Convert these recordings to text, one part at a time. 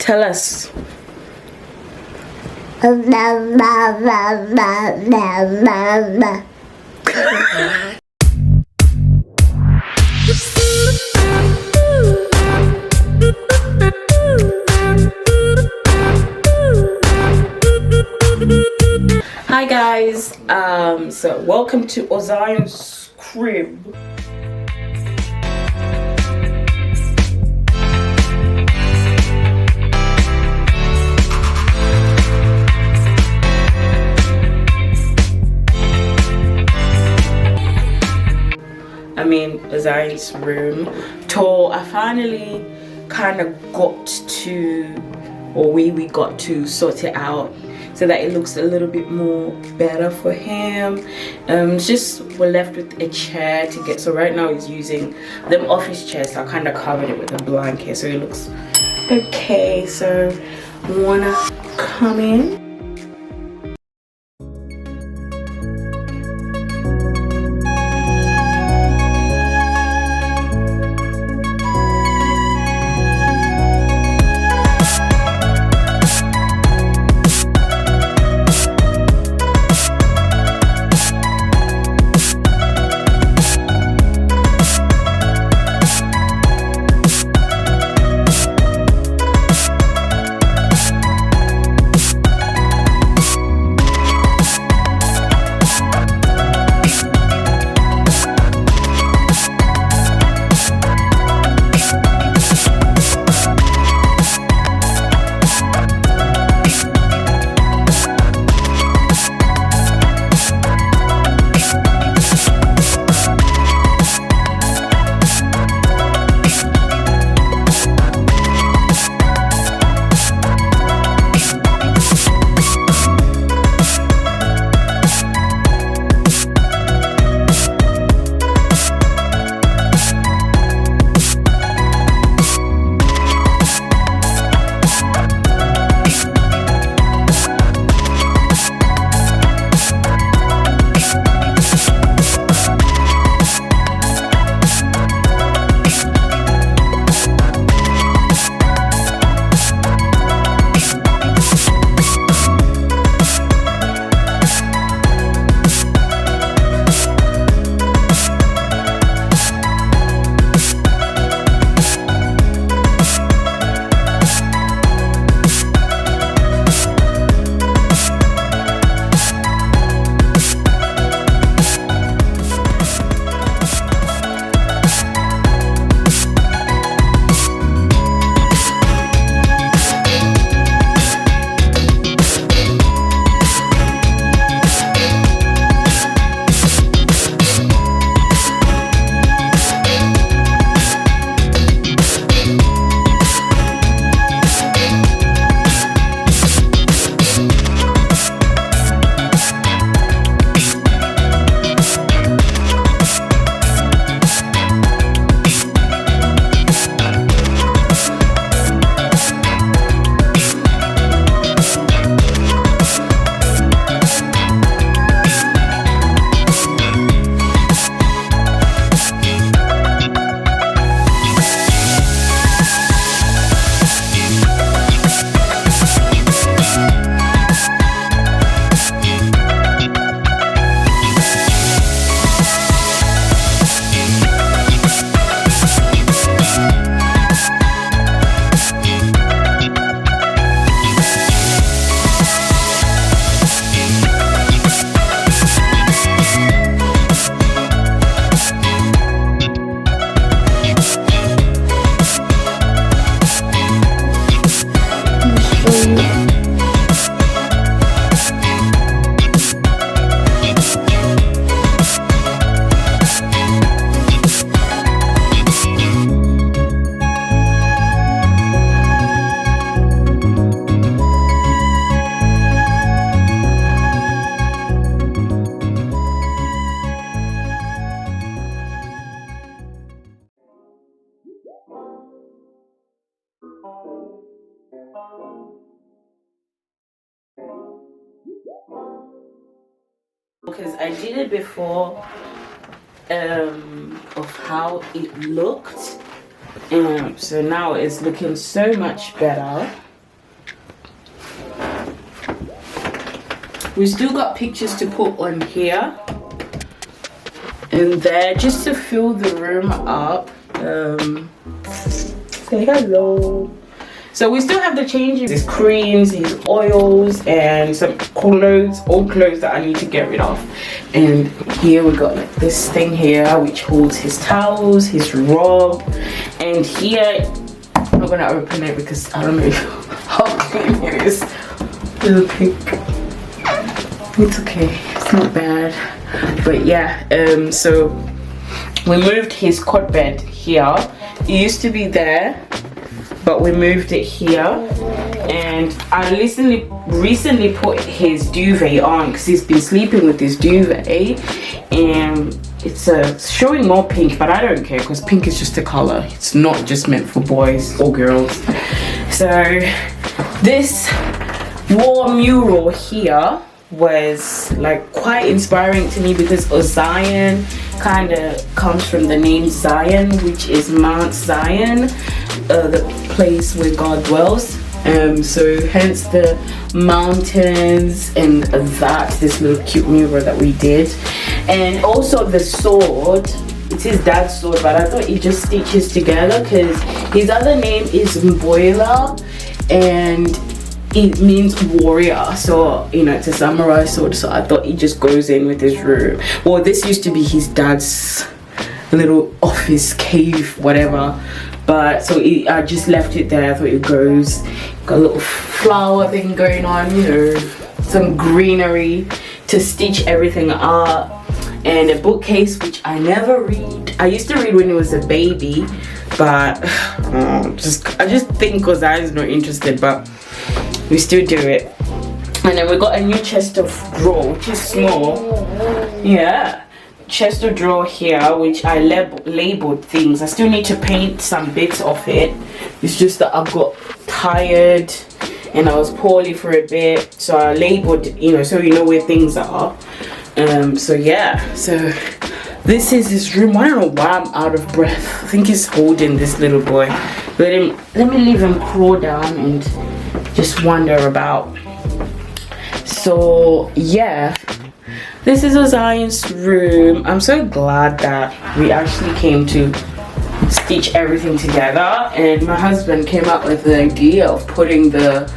Tell us. Hi guys, so welcome to Ozion's crib. I mean Ozion's room. So I finally kind of got to, or we got to sort it out so that it looks a little bit more better for him. Just we're left with a chair to get, so right now he's using them office chairs, so I kind of covered it with a blanket so it looks okay. So wanna come in? Because I did it before of how it looked, so now it's looking so much better. we still got pictures to put on here and there just to fill the room up. Say hello. So we still have the changes, his creams, his oils, and some clothes, old clothes that I need to get rid of. And here we got like this thing here which holds his towels, his robe, and here I'm not gonna open it because I don't know how clean it is. Little pink. It's okay, it's not bad. But yeah, so we moved his cot bed here. It used to be there, but we moved it here, and I recently put his duvet on because he's been sleeping with his duvet, and it's showing more pink, but I don't care because pink is just a color. It's not just meant for boys or girls. So this wall mural here was like quite inspiring to me because Zion kind of comes from the name Zion, which is Mount Zion, the place where God dwells. So hence the mountains and this little cute mural that we did. And also the sword, it's his dad's sword, but I thought it just stitches together because his other name is Mboila and it means warrior, so you know it's a samurai sword, so I thought it just goes in with his room. Well, this used to be his dad's little office cave, whatever, but so I just left it there. I thought it goes, got a little flower thing going on, you know, some greenery to stitch everything up, and a bookcase which I never read. I used to read when he was a baby, but I just think because I was not interested, but we still do it. And then we got a new chest of drawer, which is small. Yeah, chest of drawer here, which I labeled things. I still need to paint some bits of it. It's just that I got tired and I was poorly for a bit, so I labeled, you know, so you know where things are. So yeah, so this is his room. I don't know why I'm out of breath. I think he's holding this little boy. Let me leave him crawl down and just wander about. So yeah, this is Zion's room. I'm so glad that we actually came to stitch everything together, and my husband came up with the idea of putting the,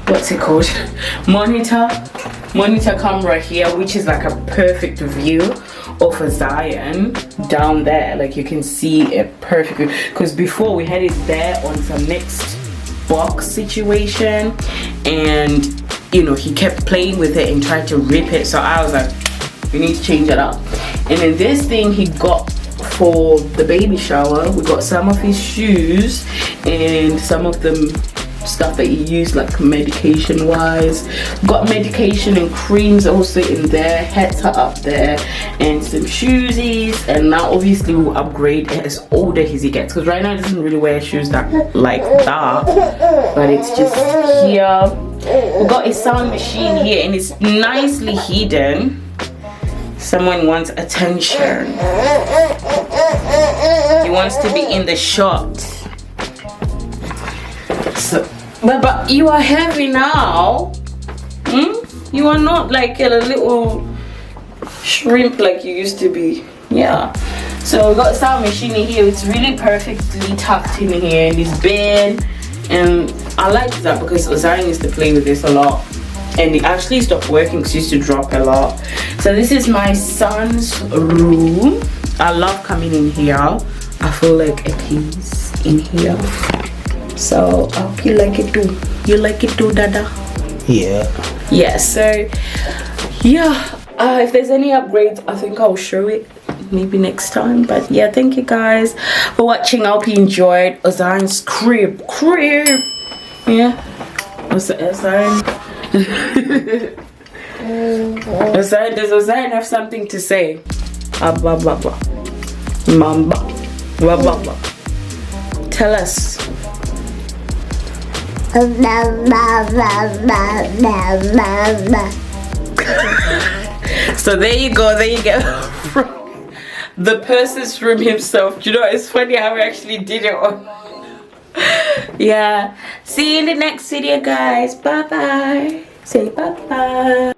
what's it called, monitor camera here, which is like a perfect view of a Zion down there. Like you can see it perfectly, because before we had it there on some next box situation, and you know he kept playing with it and tried to rip it, so I was like, we need to change it up. And then this thing he got for the baby shower, we got some of his shoes and some of them stuff that you use like medication wise. Got medication and creams also in there, hats are up there, and some shoesies. And now obviously we'll upgrade as older as he gets, because right now he doesn't really wear shoes that like that, but it's just here. We got a sound machine here and it's nicely hidden. Someone wants attention, he wants to be in the shot. So, but you are heavy now. You are not like a little shrimp like you used to be. Yeah. So we got a sound machine in here. It's really perfectly tucked in here in this bed, and I like that because Zion used to play with this a lot, and it actually stopped working because it used to drop a lot. So this is my son's room. I love coming in here. I feel like a peace in here. So I hope you like it too. You like it too, Dada? Yeah. Yeah, so yeah, if there's any upgrades, I think I'll show it maybe next time. But yeah, thank you guys for watching. I hope you enjoyed Zion's crib. Yeah. What's the Zion? Does Zion have something to say? Blah blah blah. Mamba. Blah blah blah. Tell us. So there you go, from the person's room himself. You know, it's funny how we actually did it on. Yeah, see you in the next video, guys. Bye bye. say bye bye.